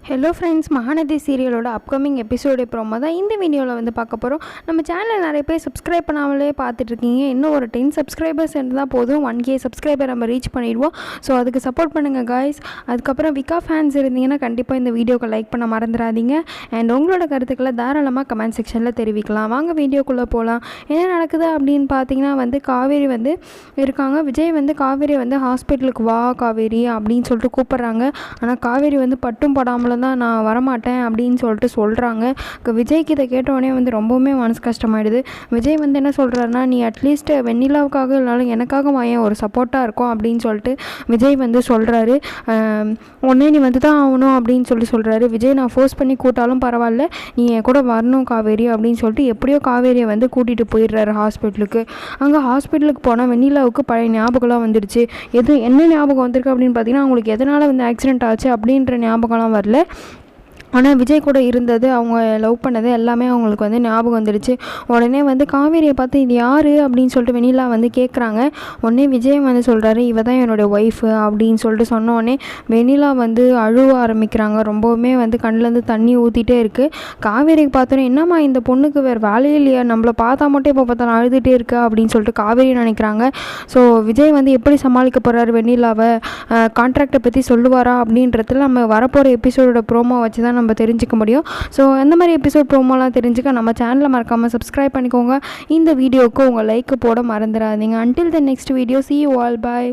Hello friends, Mahanadhi சீரியலோட upcoming episode promo தான் இந்த வீடியோவில் வந்து பார்க்க போகிறோம். நம்ம சேனலில் நிறைய பேர் சப்ஸ்கிரைப் பண்ணாமலே பார்த்துட்ருக்கீங்க. இன்னும் ஒரு 10 சப்ஸ்கிரைபர்ஸ் இருந்தால் போதும் 1K சப்ஸ்கிரைபர் நம்ம ரீச் பண்ணிடுவோம். ஸோ அதுக்கு சப்போர்ட் பண்ணுங்கள் காய்ஸ். அதுக்கப்புறம் விகா ஃபேன்ஸ் இருந்தீங்கன்னா கண்டிப்பாக இந்த வீடியோக்கு லைக் பண்ண மறந்துடாதீங்க. அண்ட் உங்களோட கருத்துக்களை தாராளமாக கமெண்ட் செக்ஷனில் தெரிவிக்கலாம். வாங்க வீடியோக்குள்ளே போகலாம். என்ன நடக்குது அப்படின்னு பார்த்தீங்கன்னா வந்து காவேரி வந்து இருக்காங்க. விஜய் வந்து காவேரி வந்து ஹாஸ்பிட்டலுக்கு வா காவேரி அப்படின்னு சொல்லிட்டு கூப்பிட்றாங்க. ஆனால் காவேரி வந்து பட்டும் படாமல் தான் நான் வரமாட்டேன் அப்படின்னு சொல்லிட்டு சொல்கிறாங்க. விஜய்க்கு இதை கேட்டோடனே வந்து ரொம்பவுமே மனசு கஷ்டமாயிடுது. விஜய் வந்து என்ன சொல்கிறாருன்னா, நீ அட்லீஸ்ட் வெண்ணிலாவுக்காக இல்லைனாலும் எனக்காக வாயன் ஒரு சப்போர்ட்டாக இருக்கும் அப்படின்னு சொல்லிட்டு விஜய் வந்து சொல்கிறாரு. உடனே நீ வந்து தான் ஆகணும் அப்படின்னு சொல்கிறாரு. விஜய் நான் ஃபோர்ஸ் பண்ணி கூட்டாலும் பரவாயில்ல, நீ என் கூட வரணும் காவேரி அப்படின்னு சொல்லிட்டு எப்படியோ காவேரியை வந்து கூட்டிகிட்டு போயிடுறாரு ஹாஸ்பிட்டலுக்கு. அங்கே ஹாஸ்பிட்டலுக்கு போனால் வெண்ணிலாவுக்கு பழைய ஞாபகம்லாம் வந்துடுச்சு. என்ன ஞாபகம் வந்திருக்கு அப்படின்னு பார்த்தீங்கன்னா, அவங்களுக்கு எதனால் வந்து ஆக்சிடென்ட் ஆச்சு அப்படின்ற ஞாபகம்லாம் வரல. ஆனால் விஜய் கூட இருந்தது, அவங்க லவ் பண்ணது எல்லாமே அவங்களுக்கு வந்து ஞாபகம் வந்துடுச்சு. உடனே வந்து காவேரியை பார்த்து இது யார் அப்படின்னு சொல்லிட்டு வெண்ணிலா வந்து கேட்குறாங்க. உடனே விஜய் வந்து சொல்கிறாரு, இவ தான் என்னோடய ஒய்ஃபு அப்படின்னு சொல்லிட்டு சொன்னோடனே வெண்ணிலா வந்து அழுவ ஆரம்பிக்கிறாங்க. ரொம்பவுமே வந்து கண்ணிலேருந்து தண்ணி ஊற்றிட்டே இருக்குது. காவேரிக்கு பார்த்தோன்னே என்னம்மா இந்த பொண்ணுக்கு வேறு வேலையே இல்லையா, நம்மளை பார்த்தா மட்டும் இப்போ பார்த்தாலும் அழுதுகிட்டே இருக்கா அப்படின்னு சொல்லிட்டு காவேரி நினைக்கிறாங்க. ஸோ விஜய் வந்து எப்படி சமாளிக்க போகிறாரு வெண்ணிலாவை, கான்ட்ராக்டை பற்றி சொல்லுவாரா அப்படின்றதுல நம்ம வரப்போகிற எபிசோடோட ப்ரோமோ வச்சு தான் நம்ம தெரிஞ்சுக்க முடியும். ஸோ அந்த மாதிரி எபிசோட் ப்ரோமோலாம் தெரிஞ்சுக்க நம்ம சேனலை மறக்காமல் சப்ஸ்கிரைப் பண்ணிக்கோங்க. இந்த வீடியோவுக்கு உங்கள் லைக் போட மறந்துடாதீங்க. Until the next video, see you all, bye.